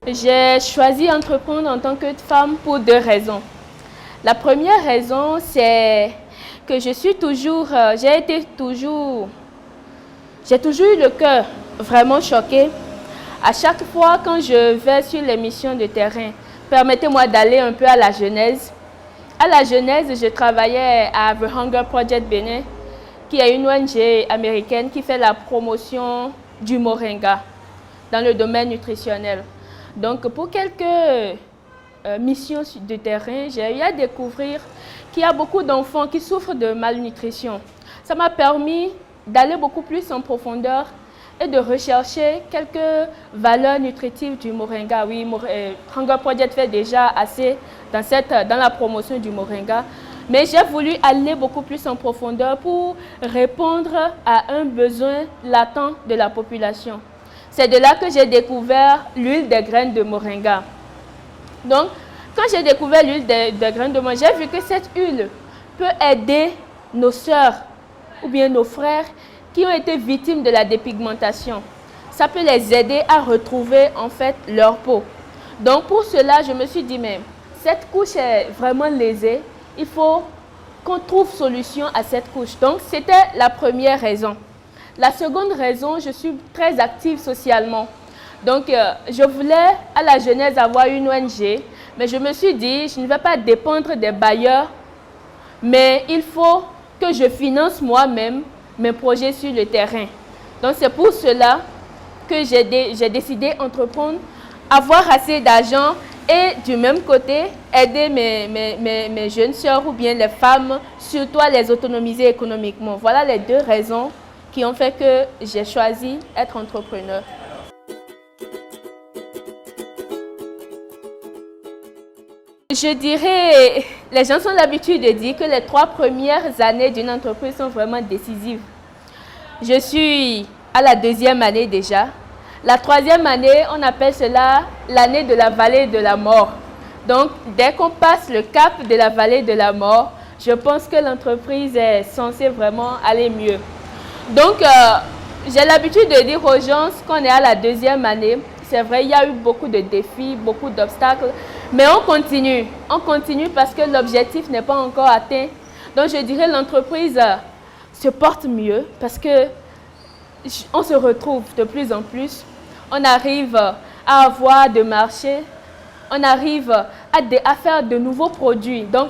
J'ai choisi d'entreprendre en tant que femme pour deux raisons. La première raison, c'est que j'ai toujours eu le cœur vraiment choqué. À chaque fois quand je vais sur les missions de terrain, permettez-moi d'aller un peu à la genèse. À la genèse, je travaillais à The Hunger Project Bénin, qui est une ONG américaine qui fait la promotion du moringa dans le domaine nutritionnel. Donc, pour quelques missions de terrain, j'ai eu à découvrir qu'il y a beaucoup d'enfants qui souffrent de malnutrition. Ça m'a permis d'aller beaucoup plus en profondeur et de rechercher quelques valeurs nutritives du moringa. Oui, Hunger Project fait déjà assez dans la promotion du moringa, mais j'ai voulu aller beaucoup plus en profondeur pour répondre à un besoin latent de la population. C'est de là que j'ai découvert l'huile des graines de moringa. Donc, quand j'ai découvert l'huile des graines de moringa, j'ai vu que cette huile peut aider nos sœurs ou bien nos frères qui ont été victimes de la dépigmentation. Ça peut les aider à retrouver en fait leur peau. Donc, pour cela, je me suis dit, mais cette couche est vraiment lésée. Il faut qu'on trouve solution à cette couche. Donc, c'était la première raison. La seconde raison, je suis très active socialement. Donc, je voulais à la jeunesse avoir une ONG, mais je me suis dit, je ne vais pas dépendre des bailleurs, mais il faut que je finance moi-même mes projets sur le terrain. Donc, c'est pour cela que j'ai décidé d'entreprendre, avoir assez d'argent et du même côté, aider mes jeunes sœurs ou bien les femmes, surtout à les autonomiser économiquement. Voilà les deux raisons qui ont fait que j'ai choisi d'être entrepreneur. Je dirais, les gens ont l'habitude de dire que les 3 premières années d'une entreprise sont vraiment décisives. Je suis à la 2e année déjà. La 3e année, on appelle cela l'année de la vallée de la mort. Donc, dès qu'on passe le cap de la vallée de la mort, je pense que l'entreprise est censée vraiment aller mieux. Donc, j'ai l'habitude de dire aux gens qu'on est à la 2e année. C'est vrai, il y a eu beaucoup de défis, beaucoup d'obstacles, mais on continue parce que l'objectif n'est pas encore atteint. Donc, je dirais l'entreprise se porte mieux parce que on se retrouve de plus en plus. On arrive à avoir de marché, on arrive à faire de nouveaux produits. Donc,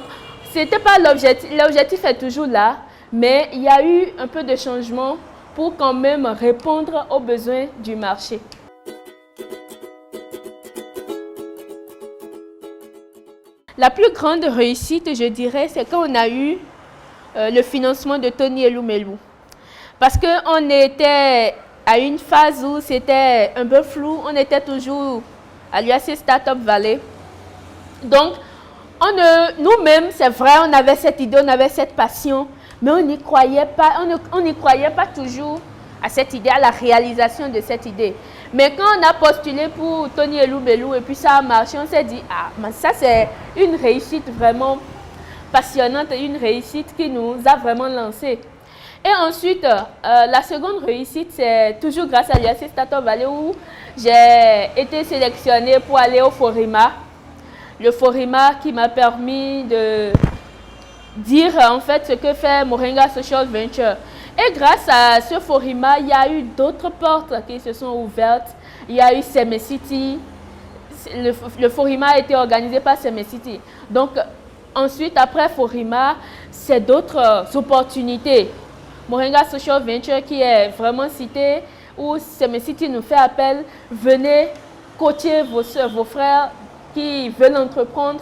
ce n'était pas l'objectif. L'objectif est toujours là, mais il y a eu un peu de changement pour quand même répondre aux besoins du marché. La plus grande réussite, je dirais, c'est quand on a eu le financement de Tony Elumelu. Parce qu'on était à une phase où c'était un peu flou, on était toujours à l'UAC Startup Valley. Donc, nous-mêmes, c'est vrai, on avait cette idée, on avait cette passion, mais on n'y croyait pas, on n'y croyait pas toujours à cette idée, à la réalisation de cette idée. Mais quand on a postulé pour Tony Elumelu et puis ça a marché, on s'est dit, ah, mais ça c'est une réussite vraiment passionnante, une réussite qui nous a vraiment lancé. Et ensuite, la seconde réussite, c'est toujours grâce à l'UAC Startup Valley où j'ai été sélectionnée pour aller au Forima. Le Forima qui m'a permis de dire en fait ce que fait Moringa Social Venture. Et grâce à ce Forima, il y a eu d'autres portes qui se sont ouvertes. Il y a eu Semecity. Le Forima a été organisé par Semecity. Donc, ensuite, après Forima, c'est d'autres opportunités. Moringa Social Venture qui est vraiment cité, où Semecity nous fait appel, venez coacher vos soeurs, vos frères qui veulent entreprendre.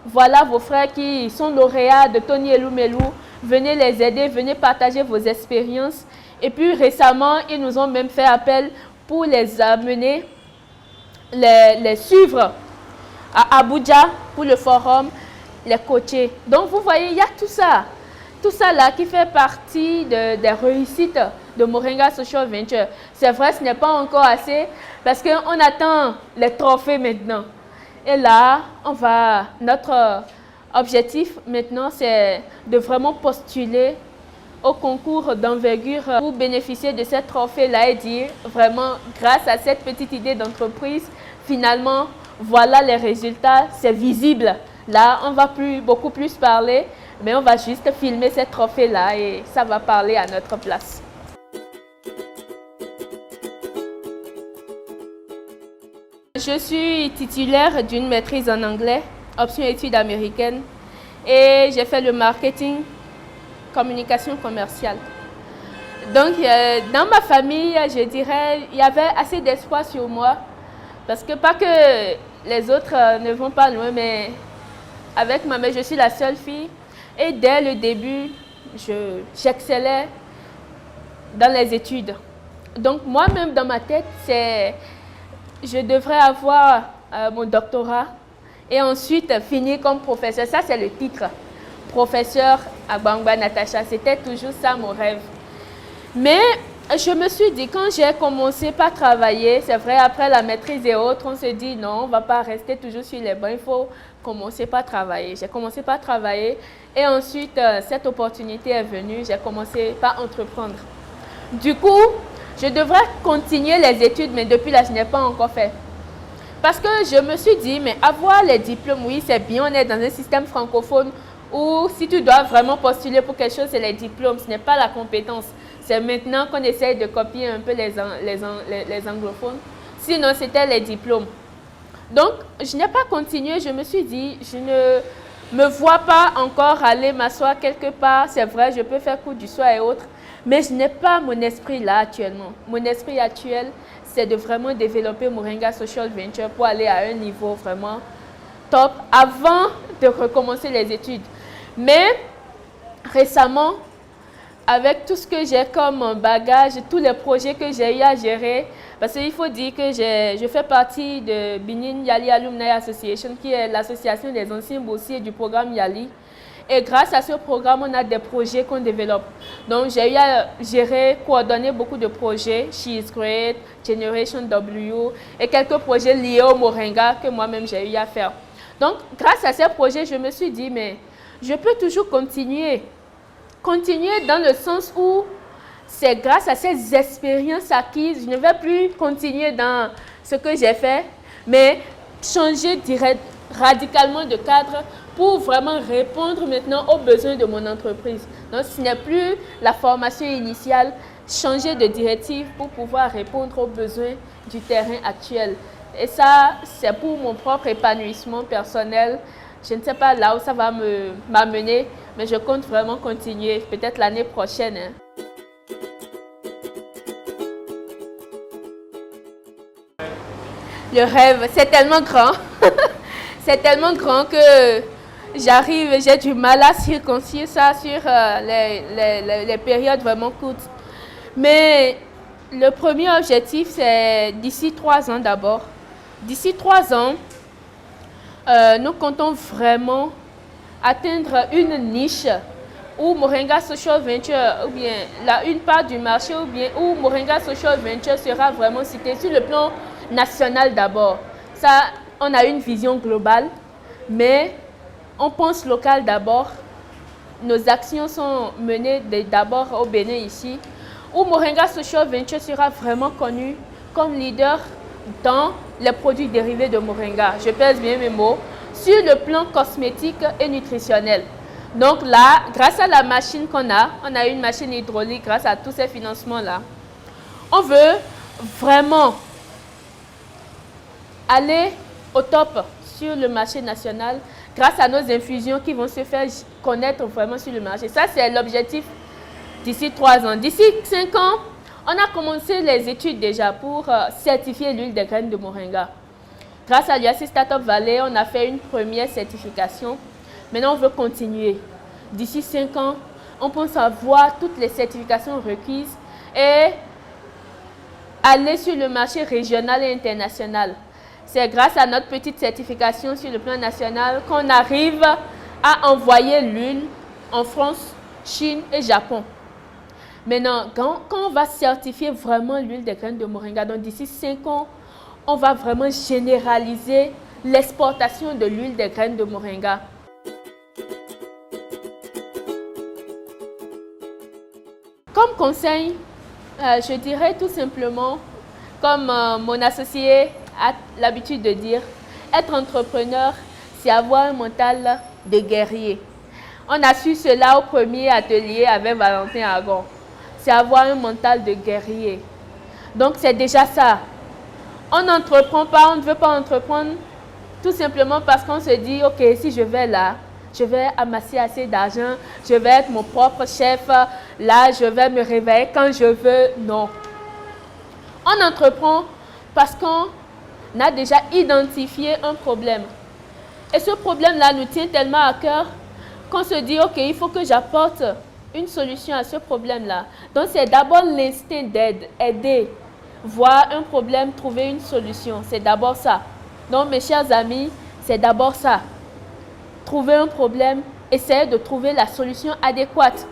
Voilà vos frères qui sont lauréats de Tony Elumelu. Venez les aider, venez partager vos expériences. Et puis récemment, ils nous ont même fait appel pour les amener, les suivre à Abuja pour le forum, les coacher. Donc vous voyez, il y a tout ça. Tout ça là qui fait partie des réussites de Moringa Social Venture. C'est vrai, ce n'est pas encore assez parce qu'on attend les trophées maintenant. Et là, notre objectif maintenant, c'est de vraiment postuler au concours d'envergure pour bénéficier de cette trophée-là et dire vraiment, grâce à cette petite idée d'entreprise, finalement, voilà les résultats, c'est visible. Là, on va beaucoup plus parler, mais on va juste filmer ces trophées-là et ça va parler à notre place. Je suis titulaire d'une maîtrise en anglais, option études américaines, et j'ai fait le marketing, communication commerciale. Donc, dans ma famille, je dirais, il y avait assez d'espoir sur moi, parce que pas que les autres ne vont pas loin, mais avec ma mère, je suis la seule fille, et dès le début, j'excellais dans les études. Donc, moi-même, dans ma tête, je devrais avoir mon doctorat et ensuite finir comme professeur. Ça, c'est le titre. Professeur à Bangba Natacha. C'était toujours ça mon rêve. Mais je me suis dit, quand j'ai commencé par travailler, c'est vrai, après la maîtrise et autres, on se dit non, on ne va pas rester toujours sur les bancs, il faut commencer par travailler. J'ai commencé par travailler et ensuite, cette opportunité est venue, j'ai commencé par entreprendre. Du coup, je devrais continuer les études, mais depuis là, je n'ai pas encore fait. Parce que je me suis dit, mais avoir les diplômes, oui, c'est bien, on est dans un système francophone où si tu dois vraiment postuler pour quelque chose, c'est les diplômes, ce n'est pas la compétence. C'est maintenant qu'on essaye de copier un peu les anglophones. Sinon, c'était les diplômes. Donc, je n'ai pas continué, je me suis dit, je ne me vois pas encore aller m'asseoir quelque part. C'est vrai, je peux faire cours du soir et autres. Mais je n'ai pas mon esprit là actuellement. Mon esprit actuel, c'est de vraiment développer Moringa Social Venture pour aller à un niveau vraiment top avant de recommencer les études. Mais récemment, avec tout ce que j'ai comme bagage, tous les projets que j'ai eu à gérer, parce qu'il faut dire que je fais partie de Benin Yali Alumni Association, qui est l'association des anciens boursiers du programme Yali. Et grâce à ce programme, on a des projets qu'on développe. Donc, j'ai eu à gérer, coordonner beaucoup de projets, She is Great, Generation W, et quelques projets liés au Moringa que moi-même j'ai eu à faire. Donc, grâce à ces projets, je me suis dit, mais je peux toujours continuer. Continuer dans le sens où c'est grâce à ces expériences acquises, je ne vais plus continuer dans ce que j'ai fait, mais changer radicalement de cadre pour vraiment répondre maintenant aux besoins de mon entreprise. Donc, ce n'est plus la formation initiale, changer de directive pour pouvoir répondre aux besoins du terrain actuel. Et ça, c'est pour mon propre épanouissement personnel. Je ne sais pas là où ça va m'amener, mais je compte vraiment continuer, peut-être l'année prochaine. Le rêve, c'est tellement grand. C'est tellement grand que j'ai du mal à circoncire ça sur les périodes vraiment courtes. Mais le premier objectif, c'est d'ici 3 ans d'abord. D'ici 3 ans, nous comptons vraiment atteindre une niche où Moringa Social Venture, ou bien une part du marché, ou bien où Moringa Social Venture sera vraiment citée sur le plan national d'abord. Ça, on a une vision globale, mais on pense local d'abord. Nos actions sont menées d'abord au Bénin ici, où Moringa Social Venture sera vraiment connu comme leader dans les produits dérivés de Moringa. Je pèse bien mes mots, sur le plan cosmétique et nutritionnel. Donc là, grâce à la machine qu'on a, on a une machine hydraulique grâce à tous ces financements-là. On veut vraiment aller au top sur le marché national grâce à nos infusions qui vont se faire connaître vraiment sur le marché. Ça, c'est l'objectif d'ici 3 ans. D'ici 5 ans, on a commencé les études déjà pour certifier l'huile des graines de Moringa. Grâce à l'UAC Startup Valley, on a fait une première certification. Maintenant, on veut continuer. D'ici 5 ans, on pense avoir toutes les certifications requises et aller sur le marché régional et international. C'est grâce à notre petite certification sur le plan national qu'on arrive à envoyer l'huile en France, Chine et Japon. Maintenant, quand on va certifier vraiment l'huile des graines de Moringa, donc d'ici 5 ans, on va vraiment généraliser l'exportation de l'huile des graines de Moringa. Comme conseil, je dirais tout simplement, comme mon associé a l'habitude de dire, être entrepreneur, c'est avoir un mental de guerrier. On a su cela au premier atelier avec Valentin Agon. C'est avoir un mental de guerrier. Donc c'est déjà ça. On n'entreprend pas, on ne veut pas entreprendre tout simplement parce qu'on se dit, ok, si je vais là, je vais amasser assez d'argent, je vais être mon propre chef, là, je vais me réveiller quand je veux. Non. On entreprend parce qu'on a déjà identifié un problème. Et ce problème-là nous tient tellement à cœur qu'on se dit, ok, il faut que j'apporte une solution à ce problème-là. Donc, c'est d'abord l'instinct d'aide, aider, voir un problème, trouver une solution. C'est d'abord ça. Donc, mes chers amis, c'est d'abord ça. Trouver un problème, essayer de trouver la solution adéquate.